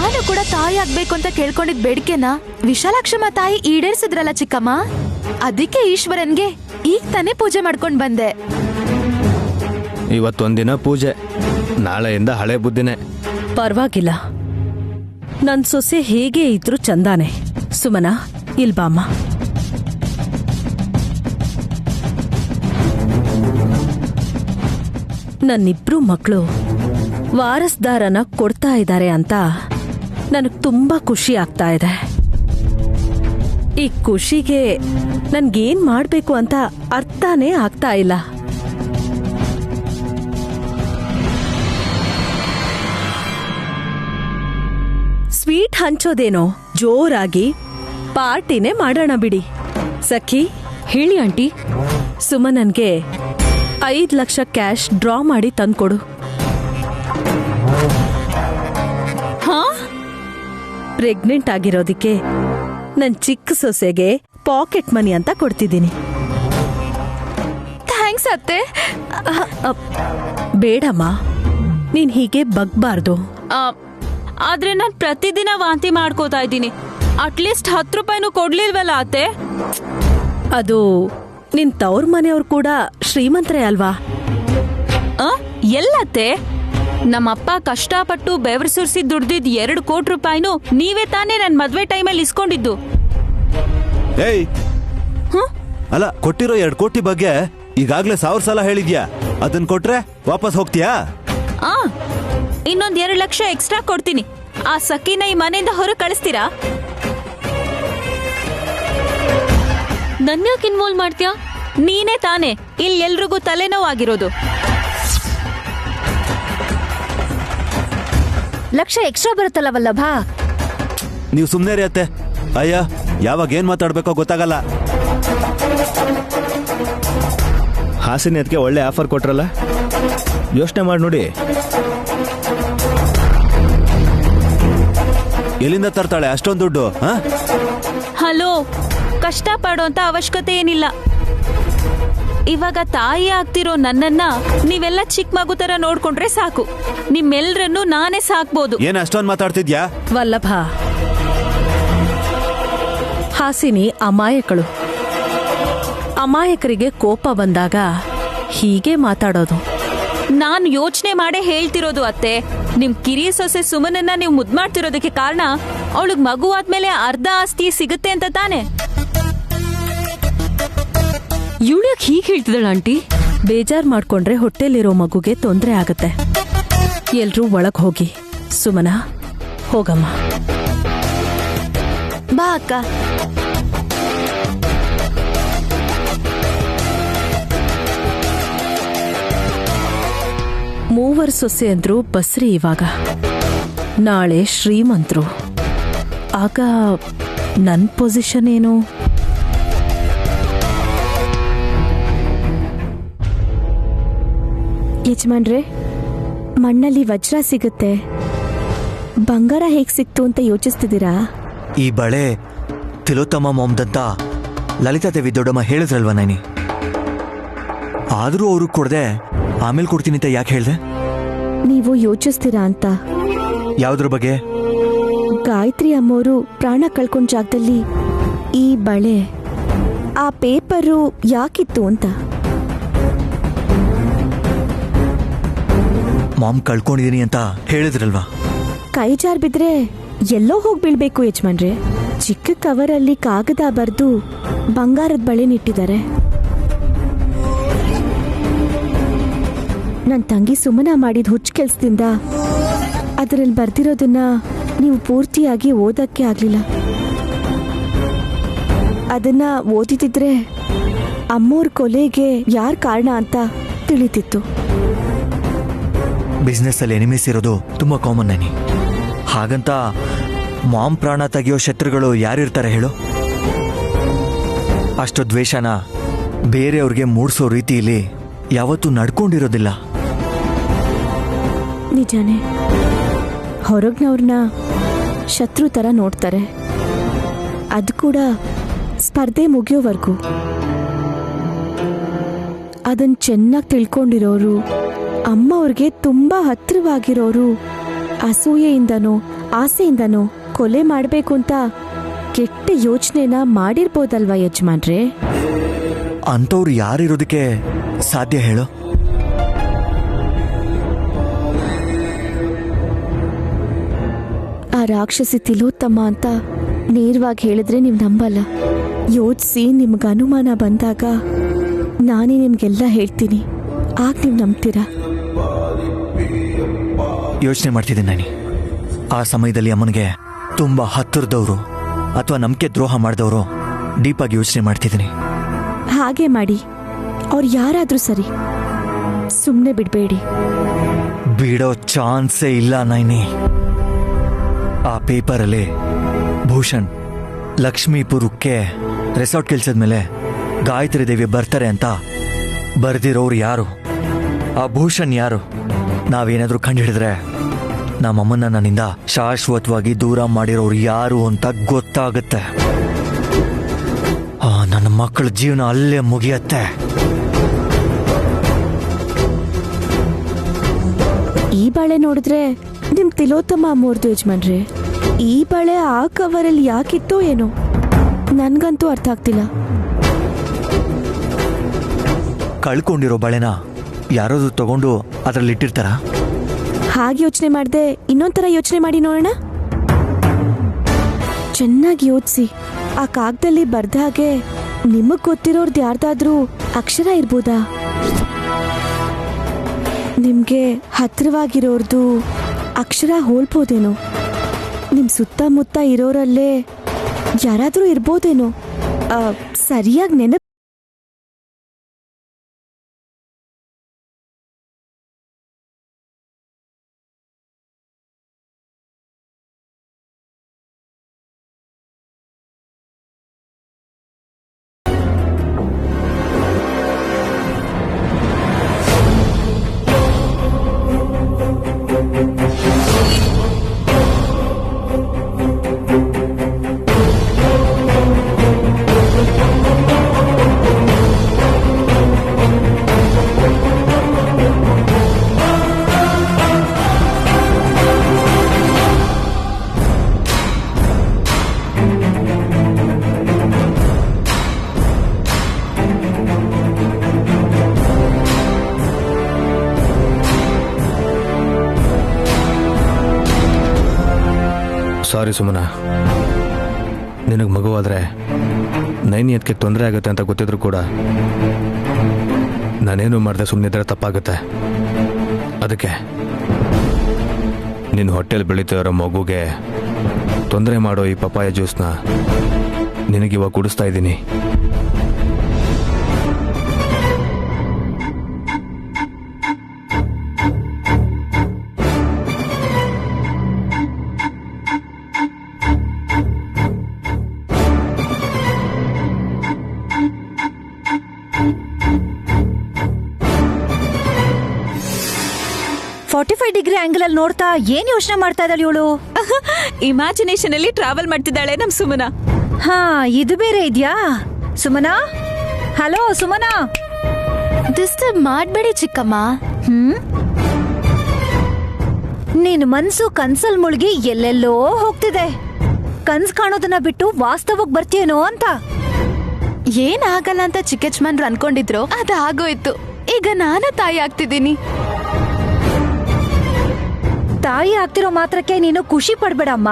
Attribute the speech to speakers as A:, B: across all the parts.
A: ನಾನು ಕೂಡ ತಾಯಿ ಆಗ್ಬೇಕು ಅಂತ ಕೇಳ್ಕೊಂಡಿದ್ ಬೇಡಿಕೆನ ವಿಶಾಲಾಕ್ಷಮ್ಮ ತಾಯಿ ಈಡೇರಿಸಿದ್ರಲ್ಲ ಚಿಕ್ಕಮ್ಮ, ಅದಕ್ಕೆ ಈಶ್ವರನ್ಗೆ ಈಗ ತಾನೇ ಪೂಜೆ ಮಾಡ್ಕೊಂಡ್ ಬಂದೆ.
B: ಇವತ್ತೊಂದಿನ ಪೂಜೆ, ನಾಳೆಯಿಂದ ಹಳೆ ಬುದ್ಧಿನೇ.
C: ಪರವಾಗಿಲ್ಲ, ನನ್ ಸೊಸೆ ಹೇಗೆ ಇದ್ರು ಚಂದಾನೆ. ಸುಮನಾ, ಇಲ್ಬಾಮ್ಮ. ನನ್ನಿಬ್ರು ಮಕ್ಕಳು ವಾರಸ್ದಾರನ ಕೊಡ್ತಾ ಇದ್ದಾರೆ ಅಂತ ನನಗ್ ತುಂಬಾ ಖುಷಿ ಆಗ್ತಾ ಇದೆ. ಈ ಖುಷಿಗೆ ನನ್ಗೇನ್ ಮಾಡ್ಬೇಕು ಅಂತ ಅರ್ಥನೇ ಆಗ್ತಾ ಇಲ್ಲ. ಸ್ವೀಟ್ ಹಂಚೋದೇನೋ ಜೋರಾಗಿ ಪಾರ್ಟಿನೇ ಮಾಡೋಣ ಬಿಡಿ. ಸಖಿ,
D: ಹೇಳಿ ಆಂಟಿ.
C: ಸುಮನನ್ಗೆ 5 ಲಕ್ಷ ಕ್ಯಾಶ್ ಡ್ರಾ ಮಾಡಿ ತಂದ್ಕೊಡು.
D: ಹಾ?
C: ಪ್ರೆಗ್ನೆಂಟ್ ಆಗಿರೋದಿಕ್ಕೆ ನನ್ ಚಿಕ್ಕ ಸೊಸೆಗೆ ಪಾಕೆಟ್ ಮನಿ ಅಂತ ಕೊಡ್ತಿದ್ದೀನಿ.
A: ಥ್ಯಾಂಕ್ಸ್ ಅತ್ತೆ.
C: ಬೇಡಮ್ಮ, ನೀನ್ ಹೀಗೆ ಬಗ್ಬಾರ್ದು.
D: ಆದ್ರೆ ನಾನ್ ಪ್ರತಿದಿನ ವಾಂತಿ ಮಾಡ್ಕೋತಾ ಇದ್ದೀನಿ. ಅಟ್ಲೀಸ್ಟ್ 10 ರೂಪಾಯಿನೂ ಕೊಡ್ಲಿಲ್ವಲ್ಲ ಅತ್ತೆ?
C: ಅದು ನಿನ್ ತವ್ರ ಮನೆಯವ್ರು ಕೂಡ ಶ್ರೀಮಂತರೇ ಅಲ್ವಾ?
D: ಎಲ್ಲತ್ತೆ? ನಮ್ಮಪ್ಪ ಕಷ್ಟಪಟ್ಟು ಬೆವರು ಸುರಿಸಿ ದುಡ್ದಿದ್ 2 ಕೋಟಿ ರೂಪಾಯಿನೂ ನೀವೇ ತಾನೇ ನನ್ ಮದ್ವೆ ಟೈಮಲ್ಲಿ ಇಸ್ಕೊಂಡಿದ್ದು.
E: ಏಯ್, ಅಲ್ಲ, ಕೊಟ್ಟಿರೋ 2 ಕೋಟಿ ಬಗ್ಗೆ ಈಗಾಗ್ಲೇ 1000 ಸಲ ಹೇಳಿದ್ಯಾ. ಅದನ್ ಕೊಟ್ರೆ ವಾಪಸ್ ಹೋಗ್ತೀಯಾ?
D: ಇನ್ನೊಂದ್ 2 ಲಕ್ಷ ಎಕ್ಸ್ಟ್ರಾ ಕೊಡ್ತೀನಿ. ಆ ಸಖಿನ ಈ ಮನೆಯಿಂದ ಹೊರ ಕಳಿಸ್ತೀರಾ? ನನ್ಯಾಕೆ ಇನ್ವಾಲ್ವ್ ಮಾಡ್ತೀಯಾ? ನೀನೇ ತಾನೇ ಇಲ್ಲಿ ಎಲ್ರಿಗೂ ತಲೆನೋವಾಗಿರೋದು.
A: ಲಕ್ಷ ಎಕ್ಸ್ಟ್ರಾ ಬರುತ್ತಲ್ಲ ವಲ್ಲಭ.
E: ನೀವು ಸುಮ್ನೆ ರೀ ಅತ್ತೆ. ಅಯ್ಯ, ಯಾವಾಗ ಏನ್ ಮಾತಾಡ್ಬೇಕೋ ಗೊತ್ತಾಗಲ್ಲ.
B: ಹಾಸಿನಿ ಅದಕ್ಕೆ ಒಳ್ಳೆ ಆಫರ್ ಕೊಟ್ರಲ್ಲ, ಯೋಚನೆ ಮಾಡಿ ನೋಡಿ.
E: ಎಲ್ಲಿಂದ ತರ್ತಾಳೆ ಅಷ್ಟೊಂದು ದುಡ್ಡು?
D: ಹಲೋ, ಕಷ್ಟ ಪಡೋಂತ ಅವಶ್ಯಕತೆ ಏನಿಲ್ಲ. ಇವಾಗ ತಾಯಿ ಆಗ್ತಿರೋ ನನ್ನನ್ನ ನೀವೆಲ್ಲ ಚಿಕ್ಕ ಮಗು ತರ ನೋಡ್ಕೊಂಡ್ರೆ ಸಾಕು. ನಿಮ್ಮೆಲ್ರನ್ನು ನಾನೇ ಸಾಕ್ಬೋದು.
E: ಏನ್ ಅಷ್ಟೊಂದು ಮಾತಾಡ್ತಿದ್ಯಾ?
C: ವಲ್ಲಭ, ಹಾಸಿನಿ ಅಮಾಯಕಳು. ಅಮಾಯಕರಿಗೆ ಕೋಪ ಬಂದಾಗ ಹೀಗೆ ಮಾತಾಡೋದು.
D: ನಾನು ಯೋಚನೆ ಮಾಡೇ ಹೇಳ್ತಿರೋದು ಅತ್ತೆ. ನಿಮ್ ಕಿರಿಯ ಸೊಸೆ ಸುಮನನ್ನ ನೀವು ಮುದ್ ಮಾಡ್ತಿರೋದಕ್ಕೆ ಕಾರಣ ಅವಳಿಗೆ ಮಗು ಆದ್ಮೇಲೆ ಅರ್ಧ ಆಸ್ತಿ ಸಿಗುತ್ತೆ ಅಂತ ತಾನೆ.
C: ಇವಳ್ಯಾಕೆ ಹೀಗೆ ಹೇಳ್ತಿದ್ದಾಳ ಆಂಟಿ? ಬೇಜಾರ್ ಮಾಡ್ಕೊಂಡ್ರೆ ಹೊಟ್ಟೆಲಿರೋ ಮಗುಗೆ ತೊಂದರೆ ಆಗತ್ತೆ. ಎಲ್ರೂ ಒಳಗ್ ಹೋಗಿ. ಸುಮನಾ, ಹೋಗಮ್ಮ.
A: ಬಾ ಅಕ್ಕ.
C: ಮೂವರ್ ಸೊಸೆ ಅಂದ್ರು ಬಸ್ರಿ. ಇವಾಗ ನಾಳೆ ಶ್ರೀಮಂತರು. ಆಗ ನನ್ ಪೊಸಿಷನ್ ಏನು?
F: ಯಜಮಾನ್ರೆ, ಮಣ್ಣಲ್ಲಿ ವಜ್ರ ಸಿಗುತ್ತೆ, ಬಂಗಾರ ಹೇಗ್ ಸಿಕ್ತು ಅಂತ ಯೋಚಿಸ್ತಿದ್ದೀರಾ?
G: ಈ ಬಳೆ ತಿಲೋತ್ತಮ ಮೊಹಮ್ಮದಂತ ಲಲಿತಾ ದೇವಿ ದೊಡ್ಡಮ್ಮ ಹೇಳಿದ್ರಲ್ವ ನೈನಿ. ಆದರೂ ಅವ್ರಿಗೆ ಕೊಡದೆ ಆಮೇಲೆ ಕೊಡ್ತೀನಿ ಅಂತ ಯಾಕೆ ಹೇಳ್ದೆ?
F: ನೀವು ಯೋಚಿಸ್ತೀರಾ ಅಂತ.
G: ಯಾವುದ್ರ ಬಗ್ಗೆ?
F: ಗಾಯತ್ರಿ ಅಮ್ಮೋರು ಪ್ರಾಣ ಕಳ್ಕೊಂಡ್ ಜಾಗದಲ್ಲಿ ಈ ಬಳೆ, ಆ ಪೇಪರು ಯಾಕಿತ್ತು ಅಂತ.
G: ಮಾಮ್ ಕಳ್ಕೊಂಡಿದೀನಿ ಅಂತ ಹೇಳಿದ್ರಲ್ವಾ?
F: ಕೈ ಜಾರ್ ಬಿದ್ರೆ ಎಲ್ಲೋ ಹೋಗಿ ಬೀಳ್ಬೇಕು ಯಜಮಾನ್ರೆ. ಚಿಕ್ಕ ಕವರಲ್ಲಿ ಕಾಗದ ಬರೆದು ಬಂಗಾರದ ಬಳೆನಿಟ್ಟಿದ್ದಾರೆ. ನನ್ನ ತಂಗಿ ಸುಮನ ಮಾಡಿದ ಹುಚ್ಚ ಕೆಲ್ಸದಿಂದ ಅದರಲ್ಲಿ ಬರ್ದಿರೋದನ್ನ ನೀವು ಪೂರ್ತಿಯಾಗಿ ಓದಕ್ಕೆ ಆಗ್ಲಿಲ್ಲ. ಅದನ್ನ ಓದಿದಿದ್ರೆ ಅಮ್ಮೋರ್ ಕೊಲೆಗೆ ಯಾರ್ ಕಾರಣ ಅಂತ ತಿಳಿತಿತ್ತು.
G: ಬಿಸ್ನೆಸ್ ಅಲ್ಲಿ ಎನಿಮೀಸ್ ಇರೋದು ತುಂಬಾ ಕಾಮನ್ ನೈನಿ. ಹಾಗಂತ ಮಾಮ್ ಪ್ರಾಣ ತೆಗೆಯೋ ಶತ್ರುಗಳು ಯಾರಿರ್ತಾರೆ ಹೇಳು? ಅಷ್ಟು ದ್ವೇಷನ ಬೇರೆಯವ್ರಿಗೆ ಮೂಡಿಸೋ ರೀತಿಯಲ್ಲಿ ಯಾವತ್ತೂ ನಡ್ಕೊಂಡಿರೋದಿಲ್ಲ.
F: ನಿಜಾನೇ, ಹೊರಗ್ನವ್ರನ್ನ ಶತ್ರು ತರ ನೋಡ್ತಾರೆ. ಅದು ಕೂಡ ಸ್ಪರ್ಧೆ ಮುಗಿಯೋವರೆಗೂ. ಅದನ್ನ ಚೆನ್ನಾಗಿ ತಿಳ್ಕೊಂಡಿರೋರು, ಅಮ್ಮ ಅವ್ರಿಗೆ ತುಂಬಾ ಹತ್ರವಾಗಿರೋರು ಅಸೂಯೆಯಿಂದನೋ ಆಸೆಯಿಂದನೋ ಕೊಲೆ ಮಾಡ್ಬೇಕು ಅಂತ ಕೆಟ್ಟ ಯೋಚನೆನ ಮಾಡಿರ್ಬೋದಲ್ವಾ ಯಜಮಾನ್ರೆ?
G: ಅಂಥವ್ರು ಯಾರಿರೋದಕ್ಕೆ ಸಾಧ್ಯ ಹೇಳು?
F: ಆ ರಾಕ್ಷಸಿ ತಿಲೋತ್ತಮ ಅಂತ ನೇರವಾಗಿ ಹೇಳಿದ್ರೆ ನೀವು ನಂಬಲ್ಲ. ಯೋಚಿಸಿ ನಿಮ್ಗೆ ಅನುಮಾನ ಬಂದಾಗ ನಾನೇ ನಿಮ್ಗೆಲ್ಲ ಹೇಳ್ತೀನಿ, ಆಗ ನೀವು ನಂಬ್ತೀರಾ?
G: ಯೋಚನೆ ಮಾಡ್ತಿದ್ದೀನಿ ನಾನಿ. ಆ ಸಮಯದಲ್ಲಿ ಅಮ್ಮನಿಗೆ ತುಂಬಾ ಹತ್ತಿರದವರು ಅಥವಾ ನಂಬಿಕೆ ದ್ರೋಹ ಮಾಡಿದವರು ಡೀಪಾಗಿ ಯೋಚನೆ ಮಾಡ್ತಿದ್ದೀನಿ.
F: ಹಾಗೆ ಮಾಡಿ, ಅವ್ರು ಯಾರಾದ್ರೂ ಸರಿ, ಸುಮ್ಮನೆ ಬಿಡಬೇಡಿ.
G: ಬಿಡೋ ಚಾನ್ಸೇ ಇಲ್ಲ ನೈನಿ. ಆ ಪೇಪರಲ್ಲಿ ಭೂಷಣ್ ಲಕ್ಷ್ಮೀಪುರಕ್ಕೆ ರೆಸಾರ್ಟ್ ಕೆಲ್ಸದ ಮೇಲೆ ಗಾಯತ್ರಿ ದೇವಿ ಬರ್ತಾರೆ ಅಂತ ಬರ್ದಿರೋರು ಯಾರು? ಆ ಭೂಷಣ್ ಯಾರು? ನಾವೇನಾದ್ರೂ ಕಂಡುಹಿಡಿದ್ರೆ ನಮ್ಮಮ್ಮನ್ನ ನನ್ನಿಂದ ಶಾಶ್ವತವಾಗಿ ದೂರ ಮಾಡಿರೋರು ಯಾರು ಅಂತ ಗೊತ್ತಾಗುತ್ತೆ. ನನ್ನ ಮಕ್ಕಳ ಜೀವನ ಅಲ್ಲೇ ಮುಗಿಯತ್ತೆ.
F: ಈ ಬಳೆ ನೋಡಿದ್ರೆ ನಿಮ್ ತಿಲೋತ್ತಮ ಅಮ್ಮೋರ್ದು ಯಜಮಾನ್ರೆ. ಈ ಬಳೆ ಆ ಕವರಲ್ಲಿ ಯಾಕಿತ್ತೋ ಏನೋ ನನ್ಗಂತೂ ಅರ್ಥ ಆಗ್ತಿಲ್ಲ.
G: ಕಳ್ಕೊಂಡಿರೋ ಬಳೆನ ಯಾರಾದ್ರೂ ತಗೊಂಡು ಅದರಲ್ಲಿ ಇಟ್ಟಿರ್ತಾರ?
F: ಹಾಗೆ ಯೋಚನೆ ಮಾಡ್ದೆ ಇನ್ನೊಂಥರ ಯೋಚನೆ ಮಾಡಿ ನೋಡೋಣ. ಚೆನ್ನಾಗಿ ಯೋಚಿಸಿ. ಆ ಕಾಗದಲ್ಲಿ ಬರ್ದ ಹಾಗೆ ನಿಮಗ್ ಗೊತ್ತಿರೋರ್ದು ಯಾರ್ದಾದ್ರೂ ಅಕ್ಷರ ಇರ್ಬೋದಾ? ನಿಮ್ಗೆ ಹತ್ರವಾಗಿರೋರ್ದು ಅಕ್ಷರ ಹೋಲ್ಬೋದೇನೋ? ನಿಮ್ ಸುತ್ತಮುತ್ತ ಇರೋರಲ್ಲೇ ಯಾರಾದ್ರೂ ಇರ್ಬೋದೇನೋ? ಸರಿಯಾಗಿ ನೆನಪು.
B: ಸಾರಿ ಸುಮನ, ನಿನಗೆ ಮಗುವಾದ್ರೆ ನೈನಿ ಅದಕ್ಕೆ ತೊಂದರೆ ಆಗುತ್ತೆ ಅಂತ ಗೊತ್ತಿದ್ರು ಕೂಡ ನಾನೇನು ಮಾಡಿದೆ ಸುಮ್ಮನಿದ್ರೆ ತಪ್ಪಾಗುತ್ತೆ. ಅದಕ್ಕೆ ನಿನ್ನ ಹೊಟ್ಟೆಲಿ ಬೆಳೀತಿರೋ ಮಗುಗೆ ತೊಂದರೆ ಮಾಡೋ ಈ ಪಪಾಯ ಜ್ಯೂಸ್ನ ನಿನಗಿವಾಗ ಕುಡಿಸ್ತಾ ಇದ್ದೀನಿ.
H: ಡಿಗ್ರಿ ಆಂಗಲ್ ಅಲ್ಲಿ ನೋಡ್ತಾ ಏನ್ ಯೋಚನೆ ಮಾಡ್ತಾ ಇದ್ದಾಳೆ ಇವಳು?
D: ಇಮ್ಯಾಜಿನೇಷನ್ ಅಲ್ಲಿ ಟ್ರಾವೆಲ್ ಮಾಡ್ತಿದ್ದಾಳೆ ನಮ್ ಸುಮನ.
H: ಹಾ, ಇದು ಬೇರೆ ಇದ್ಯಾ? ಸುಮನಾ, ಹಲೋ ಸುಮನಾ.
A: ಡಿಸ್ಟರ್ಬ್ ಮಾಡ್ಬೇಡಿ ಚಿಕ್ಕಮ್ಮ.
H: ನಿನ್ ಮನ್ಸು ಕನ್ಸಲ್ ಮುಳುಗಿ ಎಲ್ಲೆಲ್ಲೋ ಹೋಗ್ತಿದೆ. ಕನ್ಸ್ ಕಾಣೋದನ್ನ ಬಿಟ್ಟು ವಾಸ್ತವಕ್ ಬರ್ತೀಯೇನೋ ಅಂತ.
A: ಏನಾಗಲ್ಲ ಅಂತ ಚಿಕ್ಕಜ್ಮನ್ರು ಅನ್ಕೊಂಡಿದ್ರು, ಅದಾಗೋಯ್ತು. ಈಗ ನಾನು ತಾಯಿ ಆಗ್ತಿದ್ದೀನಿ.
H: ತಾಯಿ ಆಗ್ತಿರೋ ಮಾತ್ರಕ್ಕೆ ನೀನು ಖುಷಿ ಪಡ್ಬೇಡಮ್ಮ.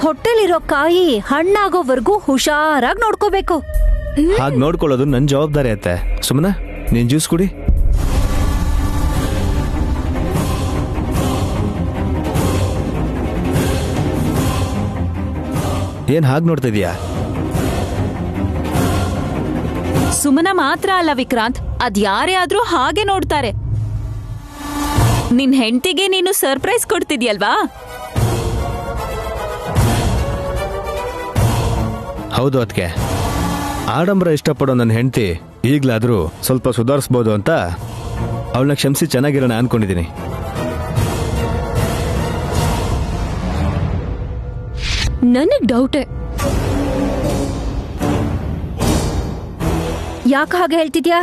H: ಹೊಟ್ಟೆಲಿರೋ ಕಾಯಿ ಹಣ್ಣಾಗೋವರೆಗೂ ಹುಷಾರಾಗಿ ನೋಡ್ಕೋಬೇಕು.
B: ಹಾಗೆ ನೋಡ್ಕೊಳ್ಳೋದು ನನ್ನ ಜವಾಬ್ದಾರಿ ಐತೆ. ಸುಮ್ಮನೆ ನೀನ್ ಜ್ಯೂಸ್ ಕುಡಿ. ಏನ್ ಹಾಗೆ ನೋಡ್ತಾ ಇದೀಯಾ?
D: ಸುಮನ ಮಾತ್ರ ಅಲ್ಲ ವಿಕ್ರಾಂತ್, ಅದ್ಯಾರೇ ಆದ್ರೂ ಹಾಗೆ ನೋಡ್ತಾರೆ. ನಿನ್ ಹೆಂಡತಿಗೆ ನೀನು ಸರ್ಪ್ರೈಸ್ ಕೊಡ್ತಿದ್ಯಲ್ವಾ?
B: ಹೌದು, ಅದಕ್ಕೆ ಆಡಂಬರ ಇಷ್ಟಪಡೋ ನನ್ನ ಹೆಂಡತಿ ಈಗ್ಲಾದ್ರೂ ಸ್ವಲ್ಪ ಸುಧಾರಿಸ್ಬೋದು ಅಂತ ಅವಳನ್ನ ಕ್ಷಮಿಸಿ ಚೆನ್ನಾಗಿರೋಣ ಅನ್ಕೊಂಡಿದ್ದೀನಿ.
C: ನನಗ್ ಡೌಟೇ.
H: ಯಾಕೆ ಹಾಗೆ ಹೇಳ್ತಿದ್ಯಾ?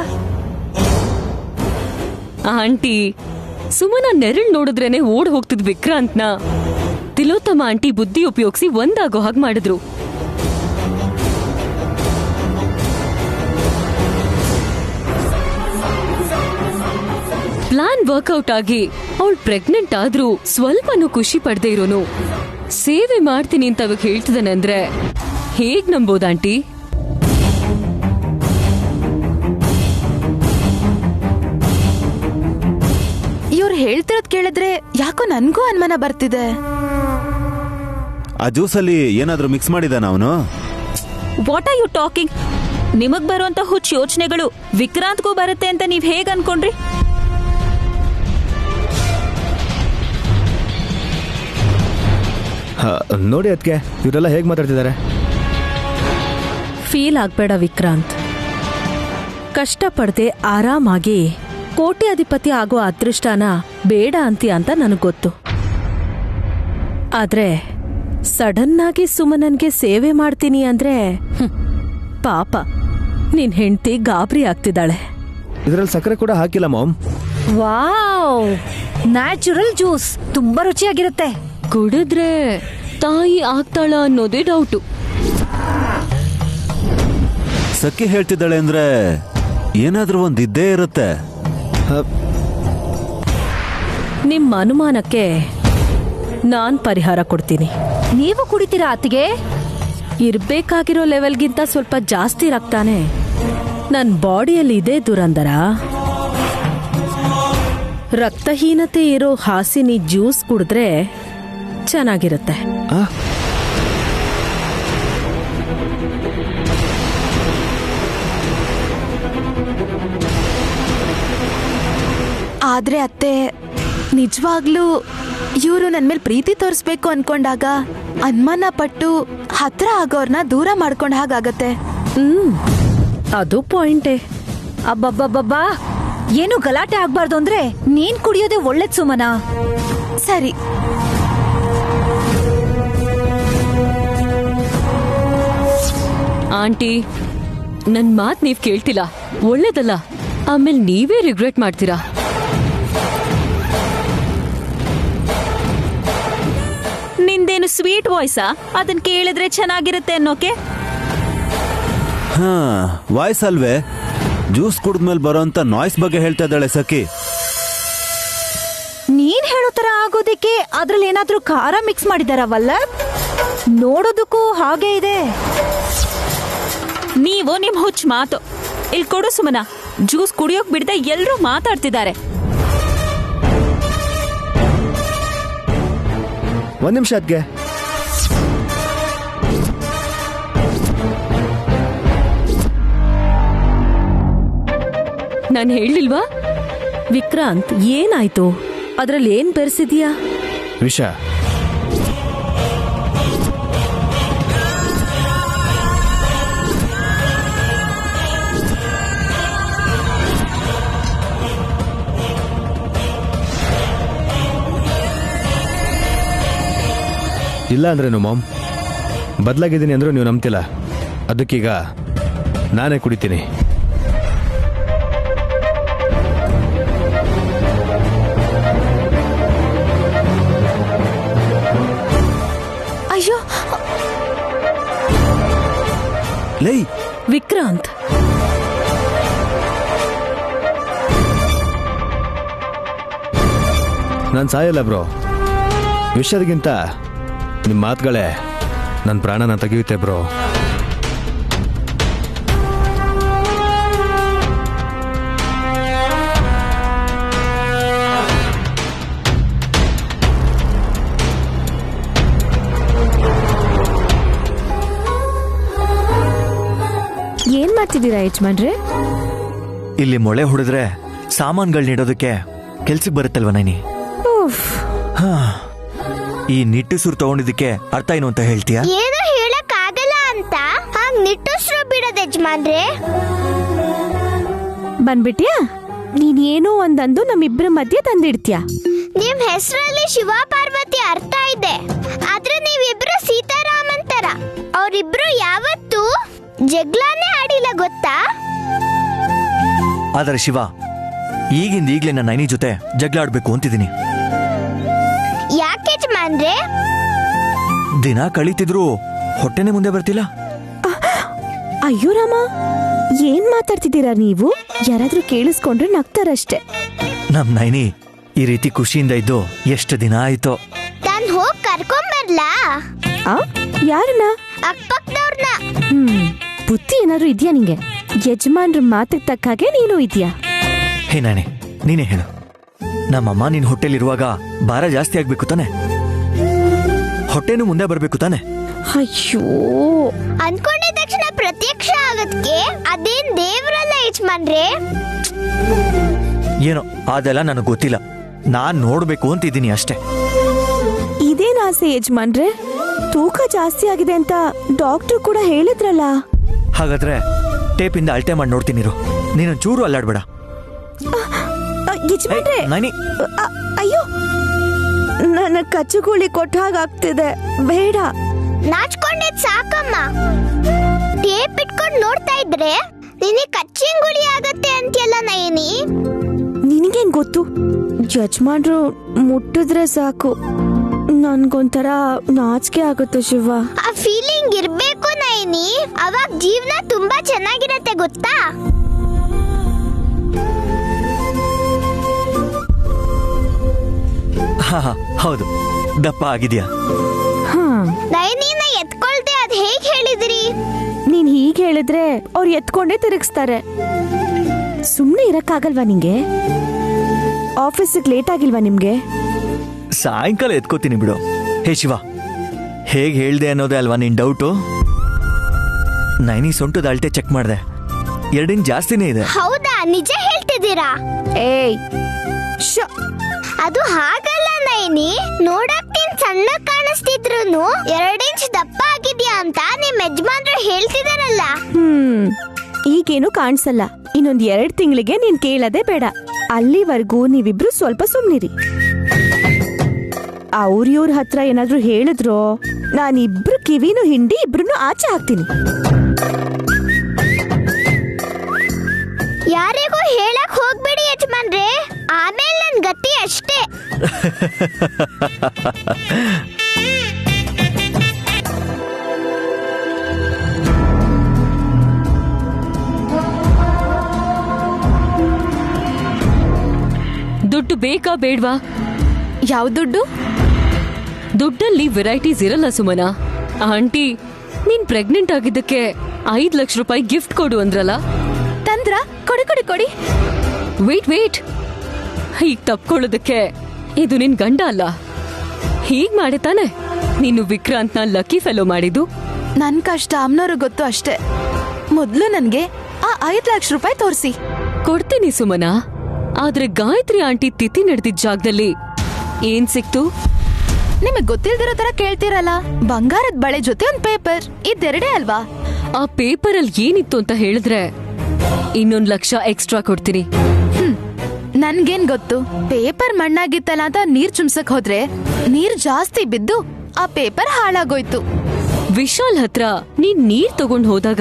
D: ಆಂಟಿ,
C: ಸುಮನ ನೆರಳು ನೋಡಿದ್ರೇನೆ ಓಡ್ ಹೋಗ್ತಿದ್ ವಿಕ್ರಾಂತ್ನ ತಿಲೋತ್ತಮ ಆಂಟಿ ಬುದ್ಧಿ ಉಪಯೋಗಿಸಿ ಒಂದಾಗೋ ಹಾಗೆ ಮಾಡಿದ್ರು. ಪ್ಲಾನ್ ವರ್ಕೌಟ್ ಆಗಿ ಅವಳು ಪ್ರೆಗ್ನೆಂಟ್ ಆದ್ರೂ ಸ್ವಲ್ಪನೂ ಖುಷಿ ಪಡ್ದೇ ಇರೋನು ಸೇವೆ ಮಾಡ್ತೀನಿ ಅಂತ ಅವಾಗ ಹೇಳ್ತಿದ್ದಾನೆ ಅಂದ್ರೆ ಹೇಗ್ ನಂಬೋದ ಆಂಟಿ?
A: ಇವ್ರು ಹೇಳ್ತಿರೋದ್ ಕೇಳಿದ್ರೆ ಯಾಕೋ ನನ್ಗೂ ಅನುಮಾನ ಬರ್ತಿದೆ.
E: ಆ ಜ್ಯೂಸಲ್ಲಿ ಏನಾದ್ರೂ ಮಿಕ್ಸ್ ಮಾಡಿದಾನ ಅವನು?
D: What are you talking? ನಿಮಗ್ ಬರುವಂತ ಹುಚ್ಚ ಯೋಚನೆಗಳು ವಿಕ್ರಾಂತ್ಗೂ ಬರುತ್ತೆ ಅಂತ ನೀವ್ ಹೇಗ್ ಅನ್ಕೊಂಡ್ರಿ?
B: ನೋಡಿ ಅದಕ್ಕೆ ಇವರೆಲ್ಲ ಹೇಗೆ ಮಾತಾಡ್ತಿದ್ದಾರೆ.
C: ಫೀಲ್ ಆಗ್ಬೇಡ ವಿಕ್ರಾಂತ್. ಕಷ್ಟಪಡದೆ ಆರಾಮಾಗಿ ಕೋಟ್ಯಾಧಿಪತಿ ಆಗೋ ಅದೃಷ್ಟನ ಬೇಡ ಅಂತೀಯ ಅಂತ ನನಗ್ ಗೊತ್ತು. ಆದ್ರೆ ಸಡನ್ ಆಗಿ ಸುಮನನ್ಗೆ ಸೇವೆ ಮಾಡ್ತೀನಿ ಅಂದ್ರೆ ಪಾಪ ನಿನ್ ಹೆಂಡತಿ ಗಾಬರಿ ಆಗ್ತಿದ್ದಾಳೆ.
B: ಇದರಲ್ಲಿ ಸಕ್ಕರೆ ಕೂಡ ಹಾಕಿಲ್ಲ ಮಾಮ್.
H: ವಾವ್, ನ್ಯಾಚುರಲ್ ಜ್ಯೂಸ್ ತುಂಬಾ ರುಚಿಯಾಗಿರುತ್ತೆ.
C: ಕುಡಿದ್ರೆ ತಾಯಿ ಆಗ್ತಾಳ ಅನ್ನೋದೇ ಡೌಟು.
E: ಸಖಿ ಹೇಳ್ತಿದ್ದಾಳೆ ಅಂದ್ರೆ ಏನಾದ್ರೂ ಒಂದ್ ಇದ್ದೇ ಇರುತ್ತೆ.
C: ನಿಮ್ಮ ಅನುಮಾನಕ್ಕೆ ನಾನ್ ಪರಿಹಾರ ಕೊಡ್ತೀನಿ.
H: ನೀವು ಕುಡಿತೀರಾ ಅತ್ತಿಗೆ?
C: ಇರ್ಬೇಕಾಗಿರೋ ಲೆವೆಲ್ಗಿಂತ ಸ್ವಲ್ಪ ಜಾಸ್ತಿ ರಕ್ತಾನೆ ನನ್ ಬಾಡಿಯಲ್ಲಿ ಇದೆ ದುರಂದರ. ರಕ್ತಹೀನತೆ ಇರೋ ಹಾಸಿನಿ ಜ್ಯೂಸ್ ಕುಡಿದ್ರೆ ಚೆನ್ನಾಗಿರುತ್ತೆ.
A: ಆದ್ರೆ ಅತ್ತೆ, ನಿಜವಾಗ್ಲೂ ಇವರು ನನ್ ಮೇಲೆ ಪ್ರೀತಿ ತೋರಿಸ್ಬೇಕು ಅನ್ಕೊಂಡಾಗ ಅನುಮಾನ ಪಟ್ಟು ಹತ್ರ ಆಗೋರ್ನ ದೂರ ಮಾಡ್ಕೊಂಡ ಹಾಗಾಗತ್ತೆ.
C: ಅದು ಪಾಯಿಂಟೇ.
H: ಅಬ್ಬಬ್ಬಬ್ಬಾ, ಏನು ಗಲಾಟೆ ಆಗ್ಬಾರ್ದು ಅಂದ್ರೆ ನೀನ್ ಕುಡಿಯೋದೇ ಒಳ್ಳೇದ್ ಸುಮನ.
A: ಸರಿ,
C: ಆಂಟಿ ನನ್ ಮಾತ್ ನೀವ್ ಕೇಳ್ತಿಲ್ಲ, ಒಳ್ಳೇದಲ್ಲ. ಆಮೇಲೆ ನೀವೇ ರಿಗ್ರೆಟ್ ಮಾಡ್ತೀರಾ.
D: ನಿಂದೇನು ಸ್ವೀಟ್ ವಾಯ್ಸಾ? ಅದನ್ ಕೇಳಿದ್ರೆ ಚೆನ್ನಾಗಿರುತ್ತೆ ಅನ್ನೋಕೆ?
E: ಹಾ, ವಾಯ್ಸ್ ಅಲ್ವೇ, ಜ್ಯೂಸ್ ಕುಡಿದ್ಮೇಲೆ ಬರೋಂತ ನಾಯ್ಸ್ ಬಗ್ಗೆ ಹೇಳ್ತಾ ಇದ್ದಾಳೆ ಸಖಿ.
H: ನೀನ್ ಹೇಳೋ ತರ ಆಗೋದಿಕ್ಕೆ ಅದ್ರಲ್ಲಿ ಏನಾದ್ರೂ ಖಾರ ಮಿಕ್ಸ್ ಮಾಡಿದಾರವಲ್ಲ? ನೋಡೋದಕ್ಕೂ ಹಾಗೆ ಇದೆ.
D: ನೀವು ನಿಮ್ ಹುಚ್ಚ ಮಾತು ಇಲ್ಲಿ ಕೊಡು ಸುಮನ. ಜ್ಯೂಸ್ ಕುಡಿಯೋಕ್ ಬಿಡದೆ ಎಲ್ರೂ ಮಾತಾಡ್ತಿದ್ದಾರೆ.
B: ಒಂದ್ ನಿಮಿಷ ಅದ್ಗೆ.
C: ನಾನ್ ಹೇಳಿಲ್ವಾ? ವಿಕ್ರಾಂತ್ ಏನಾಯ್ತು? ಅದ್ರಲ್ಲಿ ಏನ್ ಬೆರೆಸಿದ್ಯಾ?
B: ವಿಷ. ಇಲ್ಲ ಅಂದ್ರೇನು ಮಾಮ್, ಬದಲಾಗಿದ್ದೀನಿ ಅಂದ್ರೂ ನೀವು ನಂಬ್ತಿಲ್ಲ. ಅದಕ್ಕೀಗ ನಾನೇ ಕುಡಿತೀನಿ.
A: ಅಯ್ಯೋ
E: ಲೈ
C: ವಿಕ್ರಾಂತ್,
B: ನಾನು ಸಾಯಲ್ಲ ಬ್ರೋ. ವಿಷಯದಕ್ಕಿಂತ ನಿಮ್ಮ ಮಾತುಗಳೇ ನನ್ನ ಪ್ರಾಣನ ತೆಗೆಯುತ್ತೆ ಬ್ರೋ.
F: ಏನ್ ಮಾಡ್ತಿದ್ದೀರಾ ಯಜಮಾನ್ರೆ?
G: ಇಲ್ಲಿ ಮೊಳೆ ಹೊಡೆದ್ರೆ ಸಾಮಾನುಗಳು ನೀಡೋದಕ್ಕೆ ಕೆಲ್ಸಕ್ಕೆ ಬರುತ್ತಲ್ವ ನೈನಿ? ಈ ನಿಟ್ಟುಸುರು ತಗೊಂಡಿದ್ದಕ್ಕೆ ಅರ್ಥ ಏನು ಅಂತ ಹೇಳ್ತೀಯಾ?
I: ಏನು ಹೇಳಕ್ ಆಗಲ್ಲ ಅಂತ ಹಾಗ್ ನಿಟ್ಟುಸುರು ಬಿಡೋದ್ ಯಜಮಾನ್ರೆ.
F: ಬಂದ್ಬಿಟ್ಯಾ? ನೀನೇನೋ ಒಂದಂದು ನಮ್ಮಿಬ್ಬರ ಮಧ್ಯೆ ತಂದಿಡ್ತೀಯ.
I: ನಿಮ್ ಹೆಸರಲ್ಲಿ ಶಿವ ಪಾರ್ವತಿ ಅರ್ಥ ಇದೆ, ಆದ್ರೆ ನೀವಿಬ್ರು ಸೀತಾರಾಮನ್ ತರ. ಅವರಿಬ್ರು ಯಾವತ್ತೂ ಜಗ್ಲಾನೇ ಆಡಿಲ್ಲ ಗೊತ್ತಾ?
G: ಆದರೆ ಶಿವ, ಈಗ್ಲೇ ನನ್ನ ನೈನಿ ಜೊತೆ ಜಗಳ ಆಡ್ಬೇಕು ಅಂತಿದ್ದೀನಿ.
I: ಯಾಕೆ ಯಜಮಾನ್ರೆ?
G: ದಿನ ಕಳೀತಿದ್ರು ಹೊಟ್ಟೆನೆ ಮುಂದೆ ಬರ್ತಿಲ್ಲ.
F: ಅಯ್ಯೋ ರಾಮ, ಏನ್ ಮಾತಾಡ್ತಿದ್ದೀರಾ ನೀವು? ಯಾರಾದ್ರೂ ಕೇಳಿಸ್ಕೊಂಡ್ರೆ ನಗ್ತಾರಷ್ಟೇ.
G: ನಮ್ ನೈನಿ ಈ ರೀತಿ ಖುಷಿಯಿಂದ ಇದ್ದು ಎಷ್ಟು ದಿನ ಆಯ್ತೋ.
I: ನಾನ್ ಹೋಗ್ ಕರ್ಕೊಂಬರ್ಲಾ?
F: ಯಾರನ್ನ?
I: ಅಕ್ಕಪಕ್ಕದವ್ರನ್ನ.
F: ಬುದ್ಧಿ ಏನಾದ್ರು ಇದ್ಯಾ ನಿಂಗೆ? ಯಜಮಾನ್ರ ಮಾತಿಗೆ ತಕ್ಕ ಹಾಗೆ ನೀನು ಇದ್ಯಾ?
G: ಹೇ ನಾಣೆ, ನೀನೇ ಹೇಳು. ನಮ್ಮಮ್ಮ ನಿನ್ ಹೊಟ್ಟೆಲಿರುವಾಗ ಭಾರ ಜಾಸ್ತಿ ಆಗ್ಬೇಕು ತಾನೆ? ಹೊಟ್ಟೆನೂ ಮುಂದೆ ಬರ್ಬೇಕು ತಾನೆ?
F: ಅಯ್ಯೋ,
I: ಅನ್ಕೊಂಡಿದ ತಕ್ಷಣ ಪ್ರತ್ಯಕ್ಷ ಆಗದ್ಕೆ ಅದೇನ್ ದೇವ್ರಲ್ಲ ಯಜಮಾನ್ರೆ.
G: ಏನೋ ಅದೆಲ್ಲ ನನಗೆ ಗೊತ್ತಿಲ್ಲ. ನಾನ್ ನೋಡ್ಬೇಕು ಅಂತಿದ್ದೀನಿ ಅಷ್ಟೇ.
F: ಇದೇನ್ ಆಸೆ ಯಜಮಾನ್ರೆ? ತೂಕ ಜಾಸ್ತಿ ಆಗಿದೆ ಅಂತ ಡಾಕ್ಟರ್ ಕೂಡ ಹೇಳಿದ್ರಲ್ಲ.
G: ಹಾಗಾದ್ರೆ ಟೇಪಿಂದ ಅಳತೆ ಮಾಡಿ ನೋಡ್ತೀನಿರು. ನೀನೊಂಚೂರು ಅಲ್ಲಾಡ್ಬೇಡ.
F: ಯಜಮಾನ್ರೆ,
G: ನೈನಿ,
F: ಅಯ್ಯೋ, ನನ್ನ ಕಚ್ಚುಗುಳಿ ಕೊಟ್ಟಾಗ್ತಿದೆ, ಬೇಡ.
I: ನಾಚ್ಕೊಂಡಿದ್ ಸಾಕಮ್ಮ. ಟೇಪ್ ಇಟ್ಕೊಂಡು ನೋಡ್ತಾ ಇದ್ರೆ ನಿನಗೆ ಕಚ್ಚಿಂಗುಳಿ ಆಗತ್ತೆ ಅಂತೆಲ್ಲ ನಯನಿ.
F: ನಿನಗೇನ್ ಗೊತ್ತು? ಯಜಮಾನ್ರು ಮುಟ್ಟಿದ್ರೆ ಸಾಕು ನನ್ಗೊಂಥರ ನಾಚಿಕೆ ಆಗುತ್ತೆ ಶಿವ.
I: ಆ ಫೀಲಿಂಗ್ ಇರ್ಬೇಕು ನಯನಿ, ಅವಾಗ ಜೀವನ ತುಂಬಾ ಚೆನ್ನಾಗಿರತ್ತೆ ಗೊತ್ತಾ?
G: ಹೌದು, ದಪ್ಪ ಆಗಿದ್ಯಾ?
I: ನಯನಿನ ಎತ್ಕೊಳ್ದೆ ಅದ್ ಹೇಗ್ ಹೇಳಿದ್ರಿ?
F: ನೀನ್ ಹೀಗ್ ಹೇಳಿದ್ರೆ ಅವ್ರು ಎತ್ಕೊಂಡೇ ತಿರುಗಿಸ್ತಾರೆ. ಸುಮ್ನೆ ಇರಕ್ಕಾಗಲ್ವಾ ನಿಂಗೆ? ಆಫೀಸಿಗೆ ಲೇಟ್ ಆಗಿಲ್ವಾ ನಿಮ್ಗೆ?
G: ಸಾಯಂಕಾಲ ಎತ್ಕೋತೀನಿ ಬಿಡು. ಹೇ ಶಿವ, ಹೇಗ್ ಹೇಳ್ದೆ ಅನ್ನೋದೇ ಅಲ್ವಾ ನಿನ್ ಡೌಟು? ನೈನಿ ಸೊಂಟದ ಅಳತೆ ಚೆಕ್ ಮಾಡ್ದೆ, 2 ಇಂಚ್ ಜಾಸ್ತಿನೇ ಇದೆ.
I: ಹೌದಾ? ನಿಜ ಹೇಳ್ತಿದ್ದೀರಾ?
F: ಏಯ್,
I: ಅದು ಹಾಗಲ್ಲ ನಯನಿ, ನೋಡಕ್ ನೀನ್ ಸಣ್ಣ ಕಾಣಿಸ್ತಿದ್ರುನು 2 ಇಂಚ್ ದಪ್ಪ ಆಗಿದ್ಯಾ ಅಂತ ನಿಮ್ ಯಜಮಾನ್ರು ಹೇಳ್ತಿದಾರಲ್ಲ.
F: ಈಗೇನು ಕಾಣಿಸಲ್ಲ. ಇನ್ನೊಂದ್ 2 ತಿಂಗಳಿಗೆ ನೀನ್ ಕೇಳದೆ ಬೇಡ. ಅಲ್ಲಿವರೆಗೂ ನೀವಿಬ್ರು ಸ್ವಲ್ಪ ಸುಮ್ನಿರಿ. ಇವ್ರ ಹತ್ರ ಏನಾದ್ರೂ ಹೇಳಿದ್ರೋ ನಾನಿಬ್ರು ಕಿವಿನೂ ಹಿಂಡಿ ಇಬ್ರು ಆಚೆ ಹಾಕ್ತೀನಿ.
I: ಯಾರಿಗೂ ಹೇಳಕ್ ಹೋಗ್ಬೇಡಿ ಯಜಮಾನ್ರೆ, ಆಮೇಲೆ ನನ್ ಗತಿ ಅಷ್ಟೇ.
C: ದುಡ್ಡು ಬೇಕಾ ಬೇಡ್ವಾ?
A: ಯಾವ ದುಡ್ಡು?
C: ದುಡ್ಡಲ್ಲಿ ವೆರೈಟೀಸ್ ಇರಲ್ಲ ಸುಮನಾ. ಆಂಟಿ, ನೀನ್ ಪ್ರೆಗ್ನೆಂಟ್ ಆಗಿದ್ದಕ್ಕೆ 5 ಲಕ್ಷ ರೂಪಾಯಿ ಗಿಫ್ಟ್ ಕೊಡು ಅಂದ್ರಲ್ಲ.
A: ತಂದ್ರ? ಕೊಡಿ ಕೊಡಿ ಕೊಡಿ.
C: ವೇಟ್, ಹೀಗ್ ತಪ್ಕೊಳ್ಳೋದಕ್ಕೆ ಇದು ನಿನ್ ಗಂಡ ಅಲ್ಲ. ಹೀಗ್ ಮಾಡಿ ತಾನೆ ನೀನು ವಿಕ್ರಾಂತ್ನ ಲಕ್ಕಿ ಫೆಲೋ ಮಾಡಿದ್ದು.
A: ನನ್ ಕಷ್ಟ ಅಮ್ನವ್ರಿಗೆ ಗೊತ್ತು ಅಷ್ಟೇ. ಮೊದ್ಲು ನನ್ಗೆ ಆ 5 ಲಕ್ಷ ರೂಪಾಯಿ ತೋರಿಸಿ.
C: ಕೊಡ್ತೀನಿ ಸುಮನಾ, ಆದ್ರೆ ಗಾಯತ್ರಿ ಆಂಟಿ ತಿಥಿ ನಡೆದಿದ್ದ ಜಾಗದಲ್ಲಿ ಏನ್ ಸಿಕ್ತು?
A: ನಿಮಗ್ ಗೊತ್ತಿಲ್ದಿರೋ ತರ ಕೇಳ್ತೀರಲ್ಲ. ಬಂಗಾರದ ಬಳೆ ಜೊತೆ ಒಂದ್ ಪೇಪರ್, ಇದೆರಡೇ ಅಲ್ವಾ?
C: ಆ ಪೇಪರ್ ಅಲ್ಲಿ ಏನಿತ್ತು ಅಂತ ಹೇಳಿದ್ರೆ 1 ಲಕ್ಷ ಎಕ್ಸ್ಟ್ರಾ ಕೊಡ್ತೀನಿ.
A: ನನ್ಗೇನ್ ಗೊತ್ತು? ಪೇಪರ್ ಮಣ್ಣಾಗಿತ್ತಲ್ಲ ಅಂತ ನೀರ್ ಚುಮ್ಸಕ್ ಹೋದ್ರೆ ನೀರ್ ಜಾಸ್ತಿ ಬಿದ್ದು ಆ ಪೇಪರ್ ಹಾಳಾಗೋಯ್ತು.
C: ವಿಶಾಲ್ ಹತ್ರ ನೀನ್ ನೀರ್ ತಗೊಂಡ್ ಹೋದಾಗ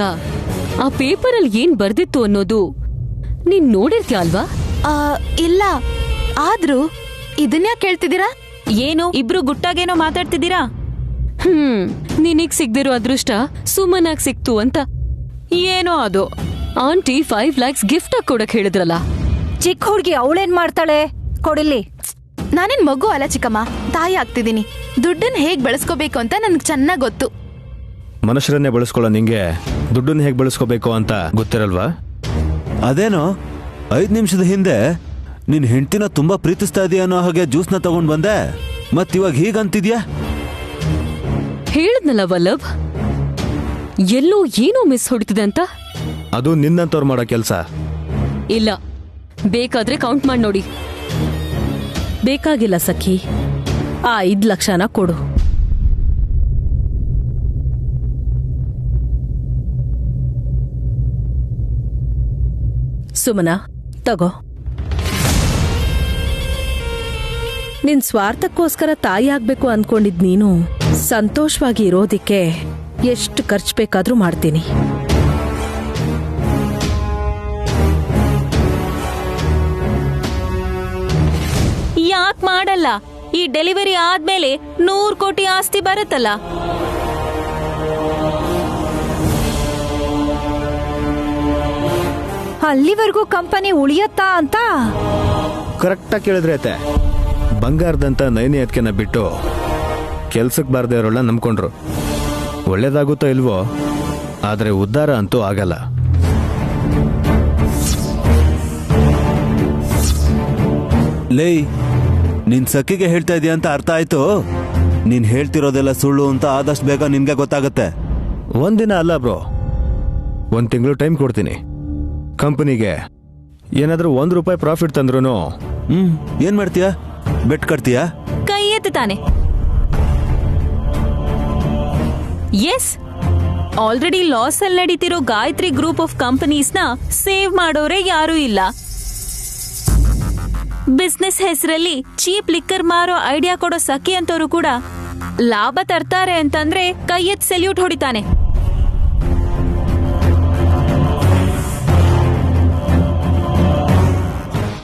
C: ಆ ಪೇಪರ್ ಅಲ್ಲಿ ಏನ್ ಬರ್ದಿತ್ತು ಅನ್ನೋದು ನೀನ್ ನೋಡಿರ್ತೀಯ ಅಲ್ವಾ?
A: ಇಲ್ಲ. ಆದ್ರೂ ಇದನ್ಯಾ ಕೇಳ್ತಿದ್ದೀರಾ?
D: ಏನು ಇಬ್ರು ಗುಟ್ಟಾಗೇನೋ ಮಾತಾಡ್ತಿದ್ದೀರಾ?
C: ನಿನಗ್ ಸಿಗ್ದಿರೋ ಅದೃಷ್ಟ ಸುಮನಾಗ್ ಸಿಕ್ತು ಅಂತ.
D: ಏನೋ ಅದು.
C: ಆಂಟಿ 5 lakhs ಗಿಫ್ಟ್ ಆಗಿ ಕೊಡಕ್ ಹೇಳಿದ್ರಲ್ಲ.
H: ಚಿಕ್ಕ ಹುಡ್ಗಿ ಅವಳೇನ್ ಮಾಡ್ತಾಳೆ? ಕೊಡಿಲ್ಲಿ.
A: ನಾನೇನ್ ಮಗು ಅಲ್ಲ ಚಿಕ್ಕಮ್ಮ, ತಾಯಿ ಆಗ್ತಿದ್ದೀನಿ. ದುಡ್ಡನ್ನ ಹೇಗ್ ಬಳಸ್ಕೋಬೇಕು ಅಂತ ನನ್ಗೆ ಚೆನ್ನಾಗ್ ಗೊತ್ತು.
B: ಮನುಷ್ಯರನ್ನೇ ಬಳಸ್ಕೊಳ್ಳೋ ನಿಂಗೆ ದುಡ್ಡನ್ನ ಹೇಗ್ ಬಳಸ್ಕೋಬೇಕು ಅಂತ ಗೊತ್ತಿರಲ್ವಾ?
E: ಅದೇನೋ 5 ನಿಮಿಷದ ಹಿಂದೆ ನಿನ್ ಹೆಂಡತಿನ ತುಂಬಾ ಪ್ರೀತಿಸ್ತಾ ಇದೀಯ ಅನ್ನೋ ಹಾಗೆ ಜ್ಯೂಸ್ನ ತಗೊಂಡ್ ಬಂದೆ, ಮತ್ತಿವಾಗ ಹೀಗಂತಿದ್ಯಾ?
C: ಹೇಳಿದ್ನಲ್ಲ ವಲ್ಲಭ್, ಎಲ್ಲೋ ಏನೋ ಮಿಸ್ ಹೊಡಿತಿದೆ ಅಂತ.
B: ಅದು ನಿನ್ನಂತವ್ರು ಮಾಡೋ ಕೆಲ್ಸ.
C: ಇಲ್ಲ, ಬೇಕಾದ್ರೆ ಕೌಂಟ್ ಮಾಡಿ ನೋಡಿ. ಬೇಕಾಗಿಲ್ಲ ಸಖಿ, ಆ 5 ಲಕ್ಷನ ಕೊಡು. ಸುಮನಾ, ತಗೋ. ನಿನ್ ಸ್ವಾರ್ಥಕ್ಕೋಸ್ಕರ ತಾಯಿ ಆಗ್ಬೇಕು ಅನ್ಕೊಂಡಿದ್ ನೀನು ಸಂತೋಷವಾಗಿ ಇರೋದಿಕ್ಕೆ ಎಷ್ಟು ಖರ್ಚು ಬೇಕಾದ್ರೂ ಮಾಡ್ತೀನಿ.
D: ಯಾಕೆ ಮಾಡಲ್ಲ? ಈ ಡೆಲಿವರಿ ಆದ್ಮೇಲೆ 100 ಕೋಟಿ ಆಸ್ತಿ ಬರುತ್ತಲ್ಲ.
H: ಅಲ್ಲಿವರೆಗೂ ಕಂಪನಿ ಉಳಿಯತ್ತಾ ಅಂತ?
B: ಕರೆಕ್ಟಾಗಿ ಕೇಳಿದ್ರೆ ಐತೆ. ಬಂಗಾರದಂತ ನೈನಿ ಅದಕ್ಕೆನ ಬಿಟ್ಟು ಕೆಲ್ಸಕ್ಕೆ ಬಾರದೇ ಇರೋಳ ನಂಬ್ಕೊಂಡ್ರು. ಒಳ್ಳೇದಾಗುತ್ತೋ ಇಲ್ವೋ, ಆದರೆ ಉದ್ಧಾರ ಅಂತೂ ಆಗಲ್ಲ.
E: ಲೇ, ನಿನ್ ಸಖಿಗೆ ಹೇಳ್ತಾ ಇದೀಯ ಅಂತ ಅರ್ಥ ಆಯ್ತು. ನೀನ್ ಹೇಳ್ತಿರೋದೆಲ್ಲ ಸುಳ್ಳು ಅಂತ ಆದಷ್ಟು ಬೇಗ ನಿನ್ಗೆ ಗೊತ್ತಾಗತ್ತೆ.
B: ಒಂದಿನ ಅಲ್ಲ ಬ್ರೋ, 1 ತಿಂಗಳು ಟೈಮ್ ಕೊಡ್ತೀನಿ. ಕಂಪನಿಗೆ ಏನಾದ್ರೂ ₹1 ಪ್ರಾಫಿಟ್ ತಂದ್ರೂ
E: ಏನ್ ಮಾಡ್ತೀಯಾ? ಬೆಟ್ ಕಟ್ತೀಯಾ?
D: ಕೈ ಎತ್ತಾನೆ. ಎಸ್, ಆಲ್ರೆಡಿ ಲಾಸ್ ಅಲ್ಲಿ ನಡೀತಿರೋ ಗಾಯತ್ರಿ ಗ್ರೂಪ್ ಆಫ್ ಕಂಪನೀಸ್ ನ ಸೇವ್ ಮಾಡೋರೆ ಯಾರೂ ಇಲ್ಲ. ಬಿಸ್ನೆಸ್ ಹೆಸರಲ್ಲಿ ಚೀಪ್ ಲಿಕ್ಕರ್ ಮಾರೋ ಐಡಿಯಾ ಕೊಡೋ ಸಖಿ ಅಂತವ್ರು ಕೂಡ ಲಾಭ ತರ್ತಾರೆ ಅಂತಂದ್ರೆ ಕೈ ಎತ್ ಸೆಲ್ಯೂಟ್ ಹೊಡಿತಾನೆ.